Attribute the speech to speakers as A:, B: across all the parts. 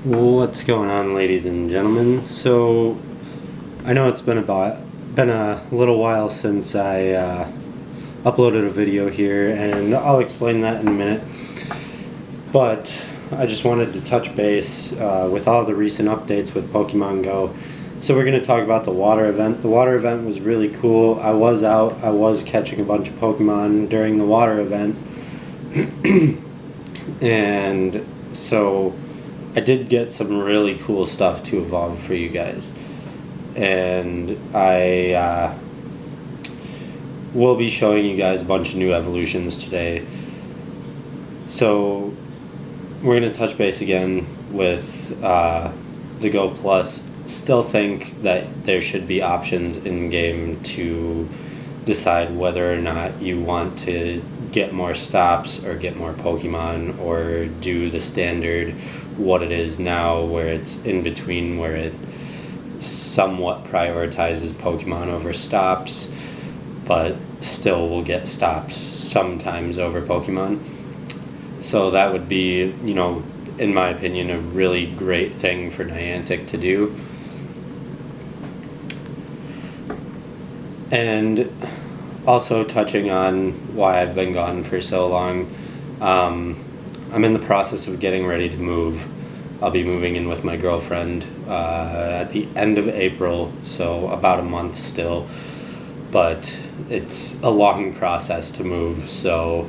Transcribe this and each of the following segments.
A: What's going on, ladies and gentlemen? So I know it's been a little while since I uploaded a video here, and I'll explain that in a minute. But I just wanted to touch base with all the recent updates with Pokemon Go. So we're going to talk about the water event. The water event was really cool. I was out. I was catching a bunch of Pokemon during the water event. And so I did get some really cool stuff to evolve for you guys. And I will be showing you guys a bunch of new evolutions today. So we're going to touch base again with the Go Plus. Still think that there should be options in game to decide whether or not you want to get more stops or get more Pokemon, or do the standard what it is now, where it's in between, where it somewhat prioritizes Pokemon over stops, but still will get stops sometimes over Pokemon. So that would be, in my opinion, a really great thing for Niantic to do. And also touching on why I've been gone for so long, I'm in the process of getting ready to move. I'll be moving in with my girlfriend at the end of April, so about a month still. But it's a long process to move, so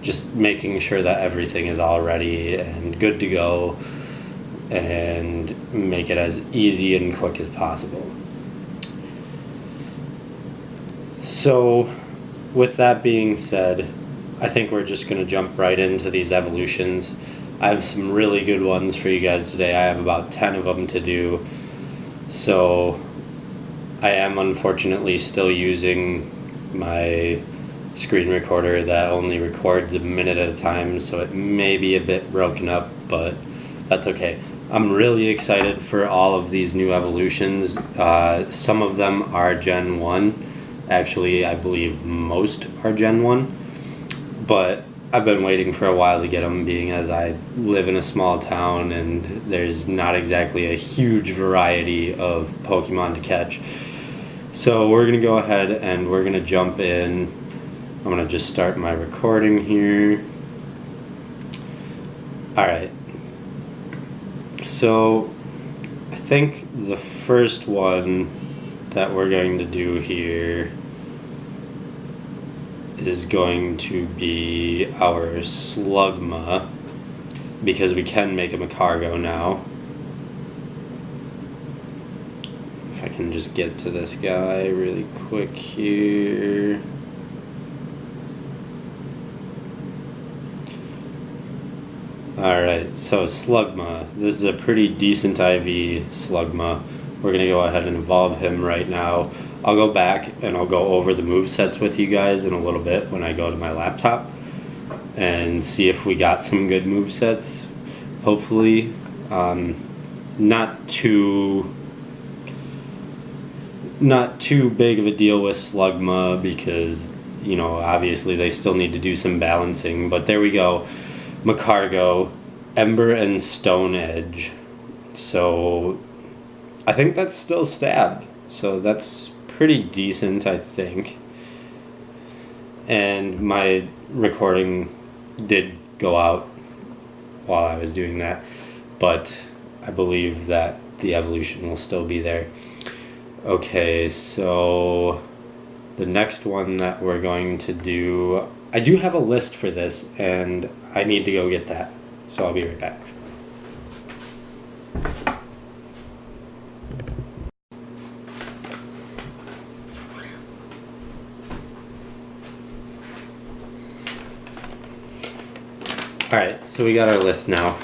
A: just making sure that everything is all ready and good to go, and make it as easy and quick as possible. So with that being said, I think we're just going to jump right into these evolutions. I have some really good ones for you guys today. I have about 10 of them to do. So I am unfortunately still using my screen recorder that only records a minute at a time, so it may be a bit broken up, but that's okay. I'm really excited for all of these new evolutions. Some of them are Gen 1. Actually, I believe most are Gen 1. But I've been waiting for a while to get them, being as I live in a small town and there's not exactly a huge variety of Pokemon to catch. So we're going to go ahead and we're going to jump in. I'm going to just start my recording here. Alright. So I think the first one that we're going to do here is going to be our Slugma, because we can make him a cargo now. If I can just get to this guy really quick here. Alright, so Slugma. This is a pretty decent IV Slugma. We're going to go ahead and evolve him right now. I'll go back and I'll go over the movesets with you guys in a little bit when I go to my laptop and see if we got some good movesets. Hopefully. Not too big of a deal with Slugma because, obviously they still need to do some balancing. But there we go. Macargo, Ember, and Stone Edge. So I think that's still Stab. So that's pretty decent, I think. And my recording did go out while I was doing that, but I believe that the evolution will still be there. Okay, so the next one that we're going to do, I do have a list for this and I need to go get that, so I'll be right back. Alright, so we got our list now.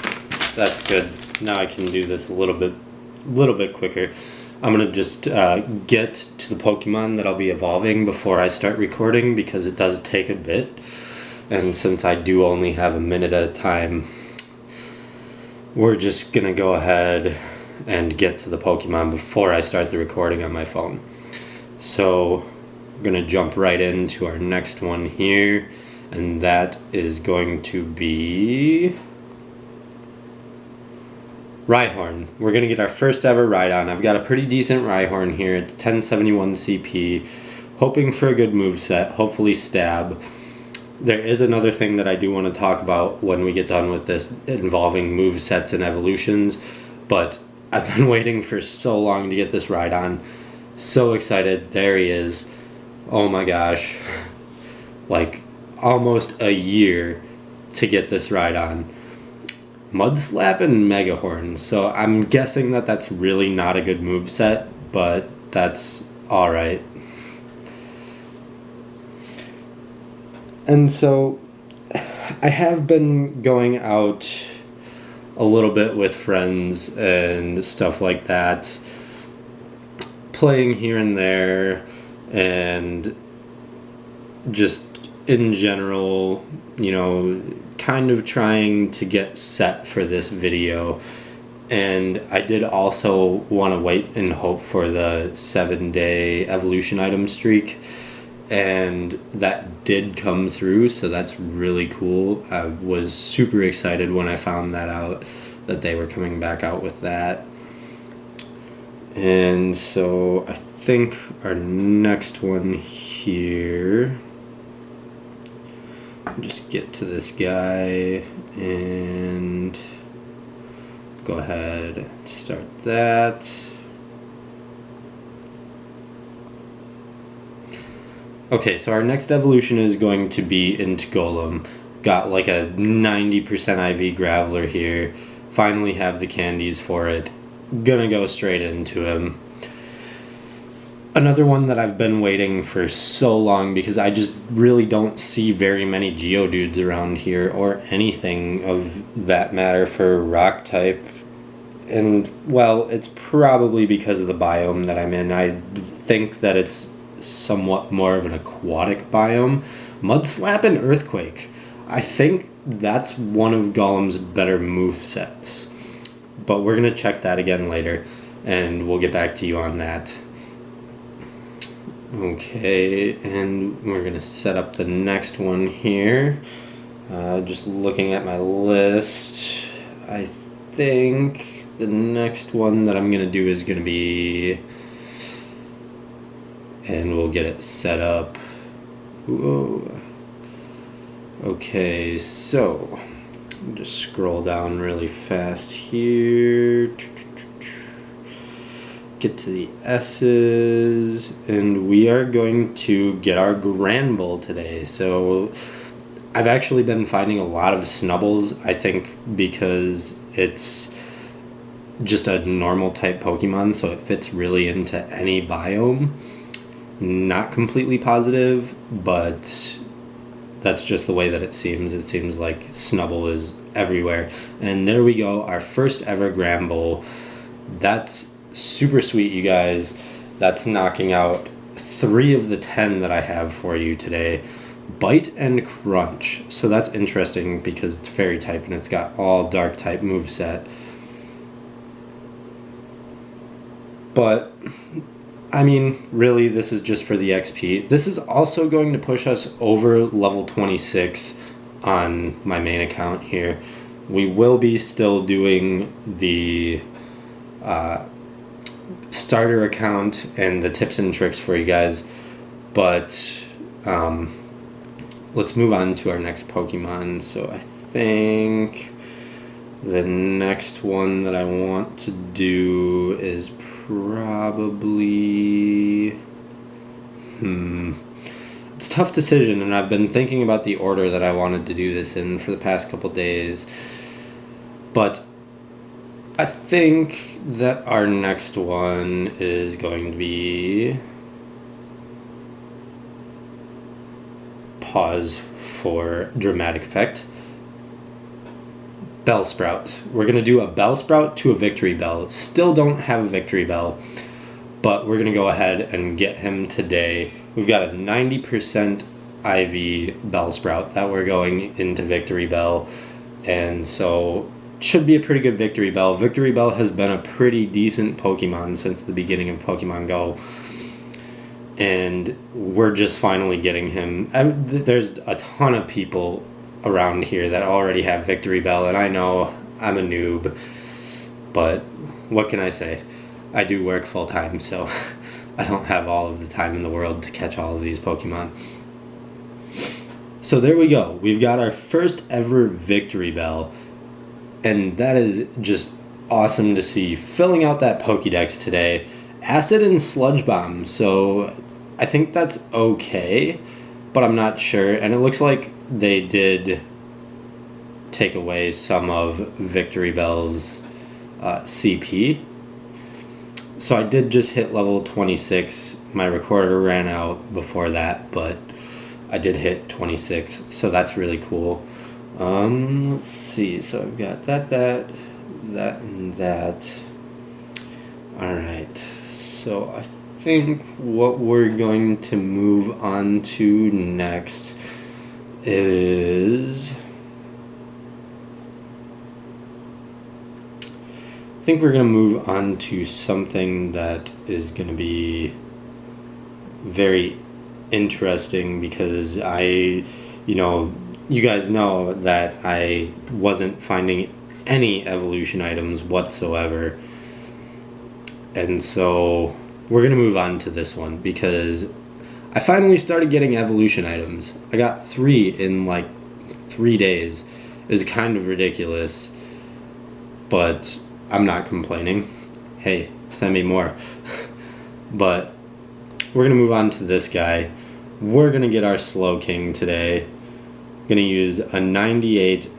A: That's good. Now I can do this a little bit quicker. I'm going to just get to the Pokemon that I'll be evolving before I start recording, because it does take a bit. And since I do only have a minute at a time, we're just going to go ahead and get to the Pokemon before I start the recording on my phone. So we're going to jump right into our next one here. And that is going to be Rhyhorn. We're going to get our first ever Rhydon. I've got a pretty decent Rhyhorn here. It's 1071 CP. Hoping for a good moveset, hopefully stab. There is another thing that I do want to talk about when we get done with this involving movesets and evolutions, but I've been waiting for so long to get this Rhydon. So excited. There he is. Oh my gosh. Like almost a year to get this Rhydon. Mudslap and Megahorn. So I'm guessing that that's really not a good moveset, but that's alright. And so I have been going out a little bit with friends and stuff like that, playing here and there, and just in general, you know, kind of trying to get set for this video. And I did also want to wait and hope for the 7-day evolution item streak, and that did come through, so that's really cool. I was super excited when I found that out, that they were coming back out with that. And so I think our next one here, just get to this guy and go ahead and start that. Okay, so our next evolution is going to be into Golem. Got like a 90% IV Graveler here. Finally have the candies for it. Gonna go straight into him. Another one that I've been waiting for so long because I just really don't see very many Geodudes around here, or anything of that matter for rock type. And, well, it's probably because of the biome that I'm in. I think that it's somewhat more of an aquatic biome. Mudslap and Earthquake. I think that's one of Golem's better movesets. But we're going to check that again later, and we'll get back to you on that. Okay, and we're going to set up the next one here. Just looking at my list, I think the next one that I'm going to do is going to be, and we'll get it set up. Whoa. Okay, so just scroll down really fast here. Get to the S's, and we are going to get our Granbull today. So I've actually been finding a lot of Snubbles, I think because it's just a normal type Pokemon, so it fits really into any biome. Not completely positive, but that's just the way that it seems. It seems like Snubble is everywhere. And there we go, our first ever Granbull. That's super sweet, you guys. That's knocking out 3 of the 10 that I have for you today. Bite and Crunch. So that's interesting because it's fairy type and it's got all dark type moveset. But I mean, really, this is just for the XP. This is also going to push us over level 26 on my main account here. We will be still doing the starter account and the tips and tricks for you guys, but let's move on to our next Pokemon. So I think the next one that I want to do is probably it's a tough decision, and I've been thinking about the order that I wanted to do this in for the past couple days, but I think that our next one is going to be, pause for dramatic effect, Bellsprout. We're going to do a Bellsprout to a Victory Bell. Still don't have a Victory Bell, but we're going to go ahead and get him today. We've got a 90% IV Bellsprout that we're going into Victory Bell, and so should be a pretty good Victory Bell. Victory Bell has been a pretty decent Pokemon since the beginning of Pokemon Go, and we're just finally getting him. There's a ton of people around here that already have Victory Bell, and I know I'm a noob, But what can I say? I do work full time, so I don't have all of the time in the world to catch all of these Pokemon. So there we go. We've got our first ever victory bell, and that is just awesome to see. Filling out that Pokédex today. Acid and Sludge Bomb, so I think that's okay, but I'm not sure. And it looks like they did take away some of Victory Bell's CP. So I did just hit level 26. My recorder ran out before that, but I did hit 26, so that's really cool. Let's see. So I've got that, and that. Alright, so I think what we're going to move on to next is... I think we're going to move on to something that is going to be very interesting, because you guys know that I wasn't finding any evolution items whatsoever. And so we're going to move on to this one, because I finally started getting evolution items. I got 3 in like 3 days. It was kind of ridiculous, but I'm not complaining. Hey, send me more. But we're going to move on to this guy. We're going to get our Slowking today. Going to use a 98 IV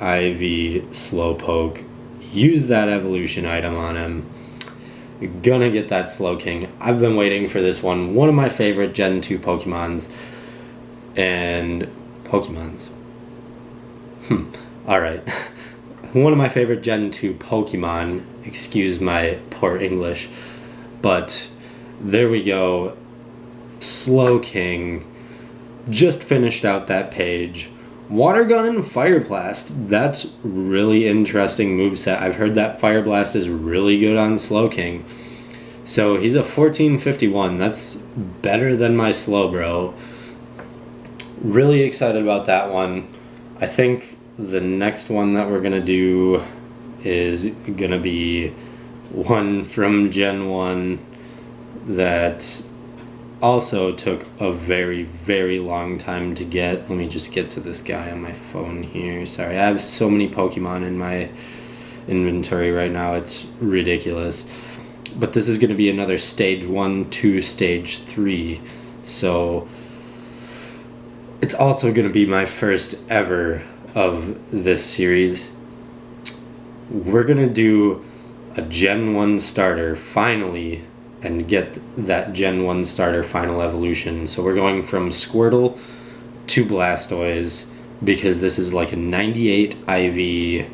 A: Slowpoke. Use that evolution item on him. Gonna get that Slowking. I've been waiting for this one. One of my favorite Gen 2 Pokemons. Alright. One of my favorite Gen 2 Pokemon. Excuse my poor English. But there we go. Slowking. Just finished out that page. Water Gun and Fire Blast. That's really interesting moveset. I've heard that Fire Blast is really good on Slowking. So he's a 1451. That's better than my Slowbro. Really excited about that one. I think the next one that we're going to do is going to be one from Gen 1 that also took a very, very long time to get. Let me just get to this guy on my phone here. Sorry, I have so many Pokemon in my inventory right now. It's ridiculous. But this is going to be another Stage 1 to Stage 3. So it's also going to be my first ever of this series. We're going to do a Gen 1 starter, finally, and get that Gen 1 starter final evolution. So we're going from Squirtle to Blastoise, because this is like a 98 IV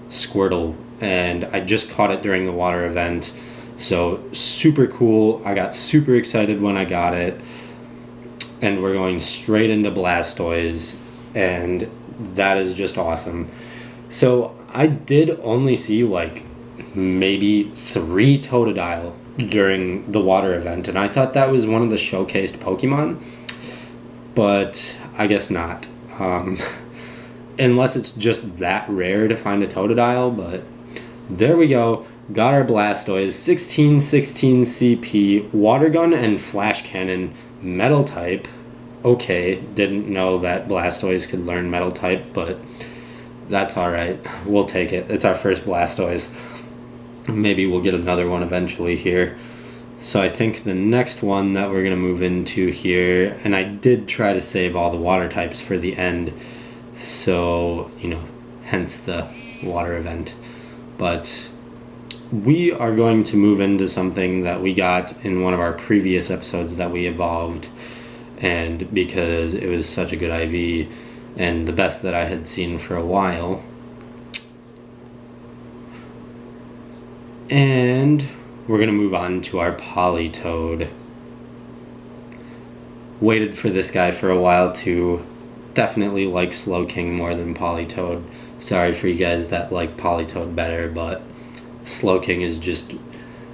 A: Squirtle, and I just caught it during the water event. So super cool. I got super excited when I got it. And we're going straight into Blastoise, and that is just awesome. So I did only see like maybe 3 Totodile during the water event, and I thought that was one of the showcased Pokemon, but I guess not. Unless it's just that rare to find a Totodile, but there we go. Got our Blastoise, 16 CP, Water Gun and Flash Cannon, Metal type. Okay, didn't know that Blastoise could learn Metal type, but that's alright. We'll take it. It's our first Blastoise. Maybe we'll get another one eventually here. So I think the next one that we're going to move into here, and I did try to save all the water types for the end, so, hence the water event. But we are going to move into something that we got in one of our previous episodes that we evolved, and because it was such a good IV and the best that I had seen for a while. And we're going to move on to our Politoed. Waited for this guy for a while too. Definitely like Slowking more than Politoed. Sorry for you guys that like Politoed better, but Slowking is just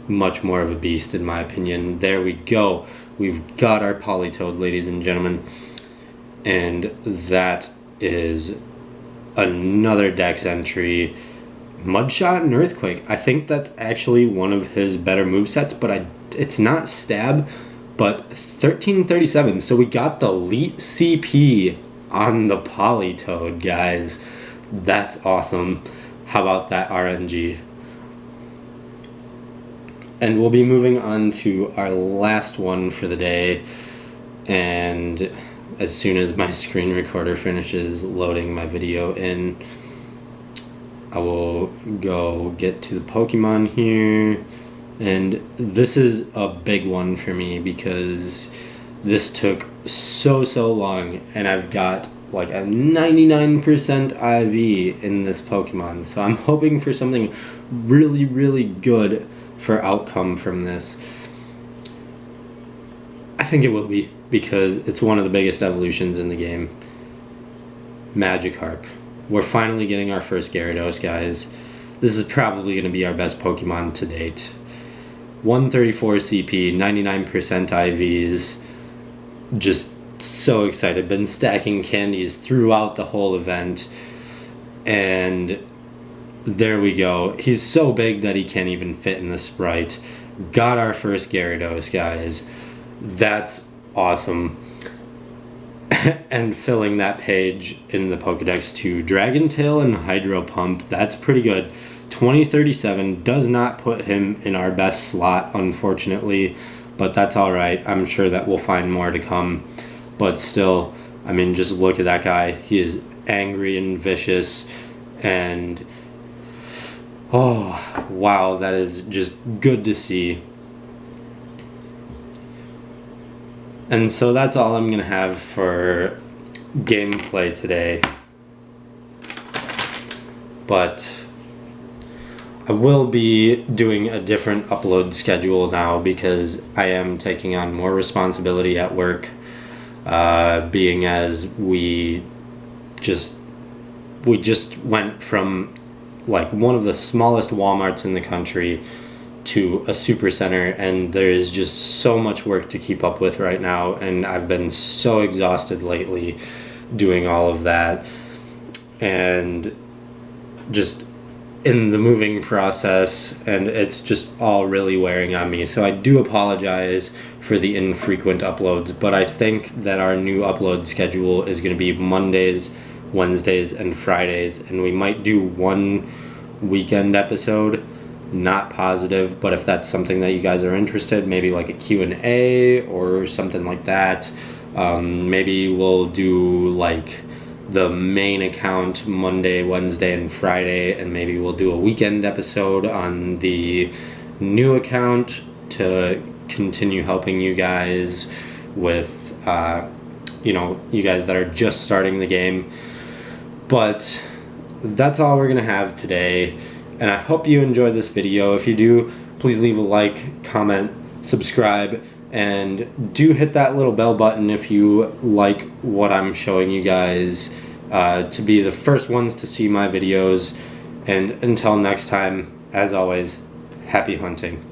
A: much more of a beast in my opinion. There we go. We've got our Politoed, ladies and gentlemen. And that is another Dex entry. Mudshot and Earthquake. I think that's actually one of his better movesets, but it's not Stab, but 1337. So we got the Elite CP on the Politoed, guys. That's awesome. How about that RNG? And we'll be moving on to our last one for the day. And as soon as my screen recorder finishes loading my video in, I will go get to the Pokemon here. And this is a big one for me because this took so long, and I've got like a 99% IV in this Pokemon. So I'm hoping for something really good for outcome from this. I think it will be, because it's one of the biggest evolutions in the game. Magikarp. We're finally getting our first Gyarados, guys. This is probably going to be our best Pokemon to date. 134 CP, 99% IVs. Just so excited. Been stacking candies throughout the whole event. And there we go. He's so big that he can't even fit in the sprite. Got our first Gyarados, guys. That's awesome. And filling that page in the Pokedex to Dragon Tail and Hydro Pump. That's pretty good. 2037 does not put him in our best slot, unfortunately, but that's alright. I'm sure that we'll find more to come. But still, I mean, just look at that guy. He is angry and vicious, and oh, wow, that is just good to see. And so that's all I'm going to have for gameplay today. But I will be doing a different upload schedule now because I am taking on more responsibility at work, being as we just went from like one of the smallest Walmarts in the country to a super center, and there is just so much work to keep up with right now, and I've been so exhausted lately doing all of that, and just in the moving process, and it's just all really wearing on me. So I do apologize for the infrequent uploads, but I think that our new upload schedule is going to be Mondays, Wednesdays, and Fridays, and we might do one weekend episode. Not positive, but if that's something that you guys are interested, maybe like a Q&A or something like that. Maybe we'll do like the main account Monday, Wednesday, and Friday, and maybe we'll do a weekend episode on the new account to continue helping you guys with, you guys that are just starting the game. But that's all we're gonna have today. And I hope you enjoyed this video. If you do, please leave a like, comment, subscribe, and do hit that little bell button if you like what I'm showing you guys, to be the first ones to see my videos. And until next time, as always, happy hunting.